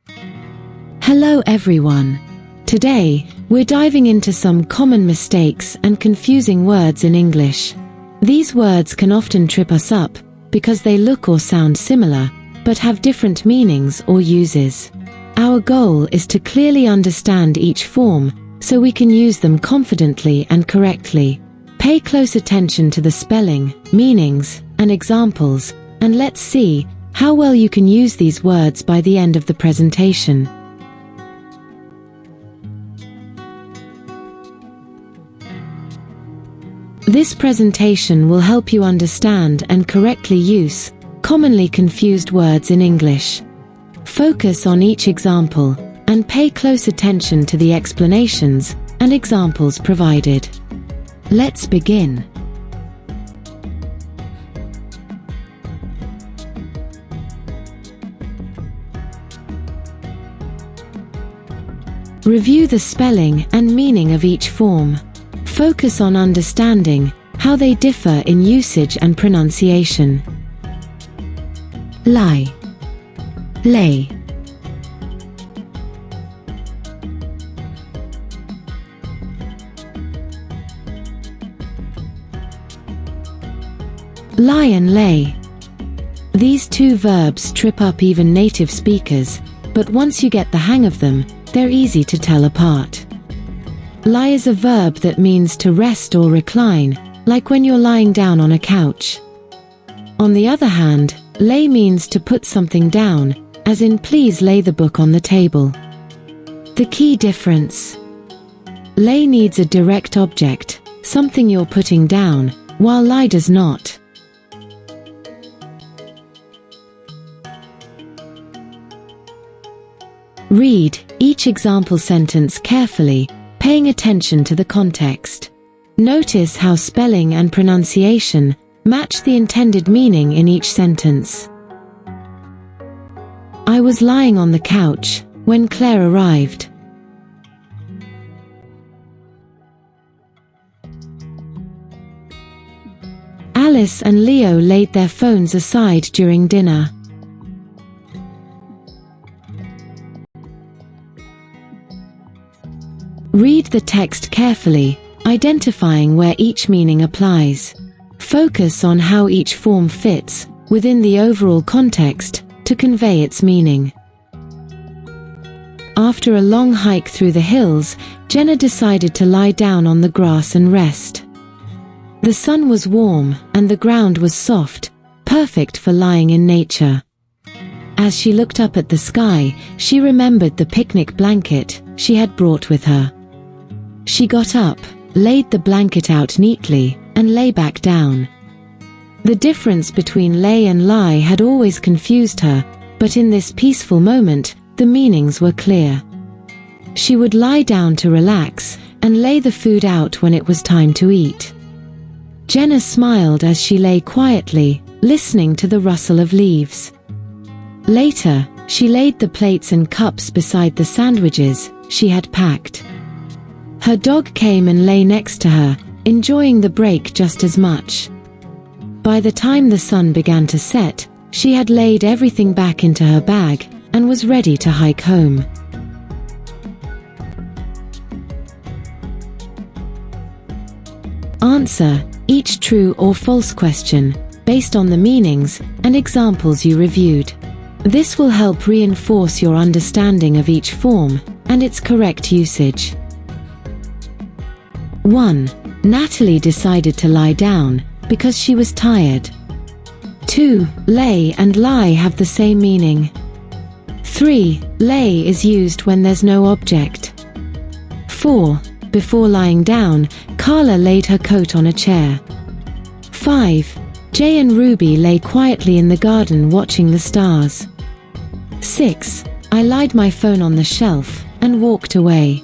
Hello everyone. Today, we're diving into some common mistakes and confusing words in English. These words can often trip us up because they look or sound similar, but have different meanings or uses. Our goal is to clearly understand each form so we can use them confidently and correctly. Pay close attention to the spelling, meanings, and examples, and let's see how well you can use these words by the end of the presentation. This presentation will help you understand and correctly use commonly confused words in English. Focus on each example and pay close attention to the explanations and examples provided. Let's begin. Review the spelling and meaning of each form. Focus on understanding how they differ in usage and pronunciation. Lie, lay. Lie and lay. These two verbs trip up even native speakers, but once you get the hang of them, they're easy to tell apart. Lie is a verb that means to rest or recline, like when you're lying down on a couch. On the other hand, lay means to put something down, as in please lay the book on the table. The key difference: lay needs a direct object, something you're putting down, while lie does not. Read each example sentence carefully, paying attention to the context. Notice how spelling and pronunciation match the intended meaning in each sentence. I was lying on the couch when Claire arrived. Alice and Leo laid their phones aside during dinner. Read the text carefully, identifying where each meaning applies. Focus on how each form fits within the overall context to convey its meaning. After a long hike through the hills, Jenna decided to lie down on the grass and rest. The sun was warm and the ground was soft, perfect for lying in nature. As she looked up at the sky, she remembered the picnic blanket she had brought with her. She got up, laid the blanket out neatly, and lay back down. The difference between lay and lie had always confused her, but in this peaceful moment, the meanings were clear. She would lie down to relax, and lay the food out when it was time to eat. Jenna smiled as she lay quietly, listening to the rustle of leaves. Later, she laid the plates and cups beside the sandwiches she had packed. Her dog came and lay next to her, enjoying the break just as much. By the time the sun began to set, she had laid everything back into her bag and was ready to hike home. Answer each true or false question based on the meanings and examples you reviewed. This will help reinforce your understanding of each form and its correct usage. 1. Natalie decided to lie down because she was tired. 2. Lay and lie have the same meaning. 3. Lay is used when there's no object. 4. Before lying down, Carla laid her coat on a chair. 5. Jay and Ruby lay quietly in the garden watching the stars. 6. I laid my phone on the shelf and walked away.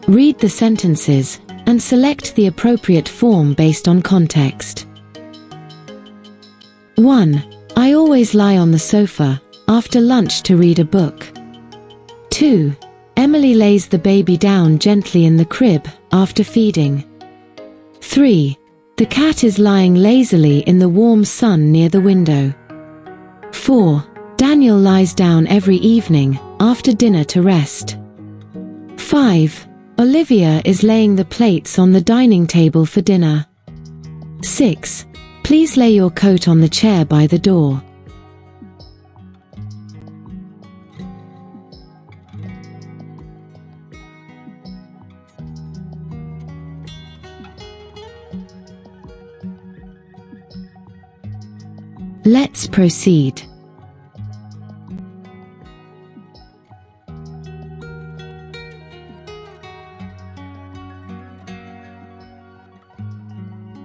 Read the sentences and select the appropriate form based on context. 1. I always lie on the sofa after lunch to read a book. 2. Emily lays the baby down gently in the crib after feeding. 3. The cat is lying lazily in the warm sun near the window. 4. Daniel lies down every evening after dinner to rest. 5. Olivia is laying the plates on the dining table for dinner. 6. Please lay your coat on the chair by the door. Let's proceed.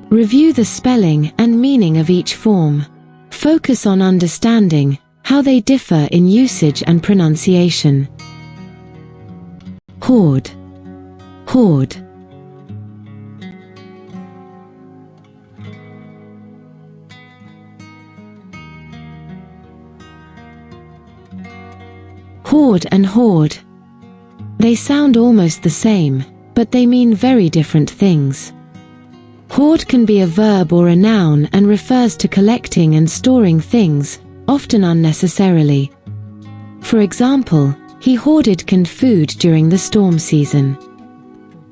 Review the spelling and meaning of each form. Focus on understanding how they differ in usage and pronunciation. Hoard, hoard. Hoard and hoard. They sound almost the same, but they mean very different things. Hoard can be a verb or a noun and refers to collecting and storing things, often unnecessarily. For example, he hoarded canned food during the storm season.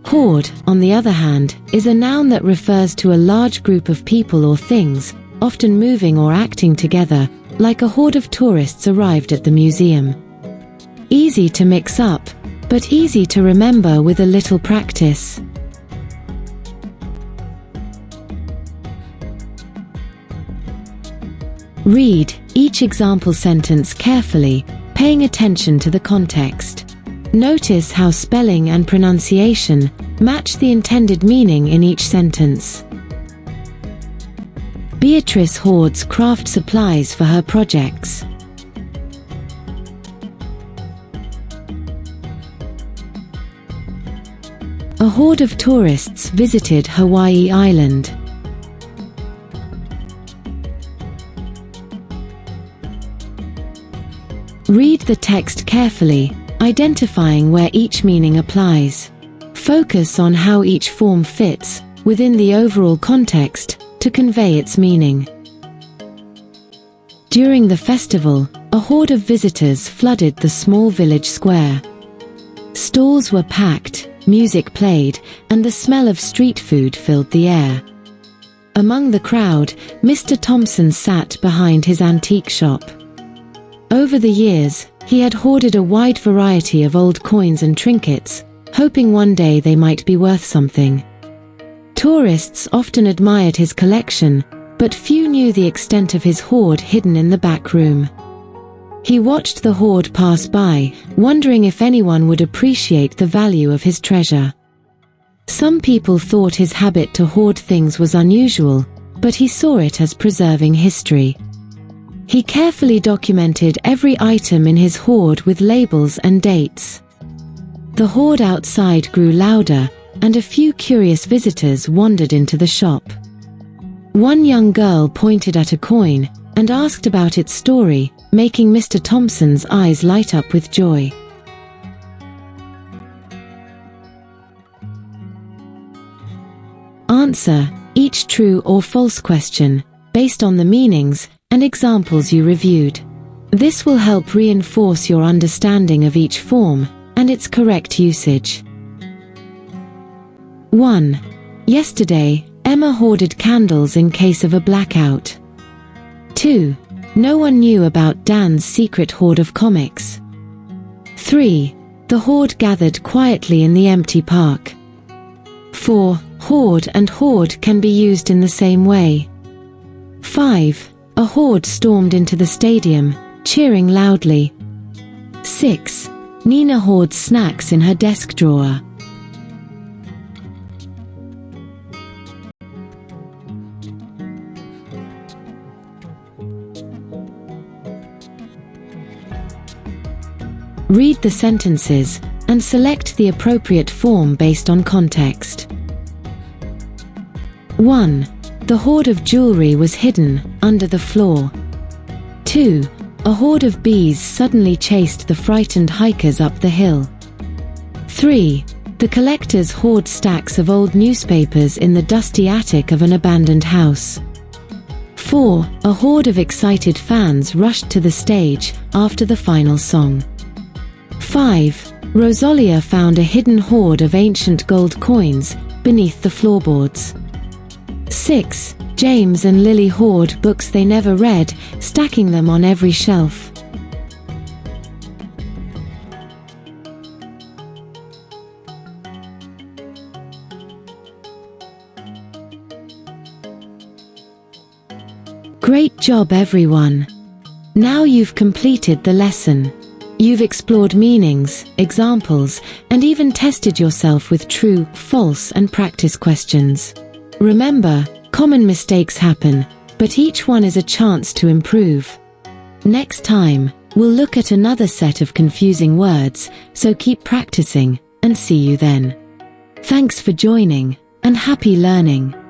Hoard, on the other hand, is a noun that refers to a large group of people or things, often moving or acting together, like a horde of tourists arrived at the museum. Easy to mix up, but easy to remember with a little practice. Read each example sentence carefully, paying attention to the context. Notice how spelling and pronunciation match the intended meaning in each sentence. Beatrice hoards craft supplies for her projects. A horde of tourists visited Hawaii Island. Read the text carefully, identifying where each meaning applies. Focus on how each form fits within the overall context to convey its meaning. During the festival, a horde of visitors flooded the small village square. Stalls were packed, music played, and the smell of street food filled the air. Among the crowd, Mr. Thompson sat behind his antique shop. Over the years, he had hoarded a wide variety of old coins and trinkets, hoping one day they might be worth something. Tourists often admired his collection, but few knew the extent of his hoard hidden in the back room. He watched the hoard pass by, wondering if anyone would appreciate the value of his treasure. Some people thought his habit to hoard things was unusual, but he saw it as preserving history. He carefully documented every item in his hoard with labels and dates. The horde outside grew louder, and a few curious visitors wandered into the shop. One young girl pointed at a coin and asked about its story, making Mr. Thompson's eyes light up with joy. Answer each true or false question, based on the meanings and examples you reviewed. This will help reinforce your understanding of each form and its correct usage. 1. Yesterday, Emma hoarded candles in case of a blackout. 2. No one knew about Dan's secret hoard of comics. 3. The horde gathered quietly in the empty park. 4. Hoard and hoard can be used in the same way. 5. A horde stormed into the stadium, cheering loudly. 6. Nina hoards snacks in her desk drawer. Read the sentences and select the appropriate form based on context. 1. The hoard of jewelry was hidden under the floor. 2. A horde of bees suddenly chased the frightened hikers up the hill. 3. The collectors hoard stacks of old newspapers in the dusty attic of an abandoned house. 4. A horde of excited fans rushed to the stage after the final song. 5. Rosalia found a hidden hoard of ancient gold coins beneath the floorboards. 6. James and Lily hoard books they never read, stacking them on every shelf. Great job, everyone! Now you've completed the lesson. You've explored meanings, examples, and even tested yourself with true, false, and practice questions. Remember, common mistakes happen, but each one is a chance to improve. Next time, we'll look at another set of confusing words, so keep practicing, and see you then. Thanks for joining, and happy learning!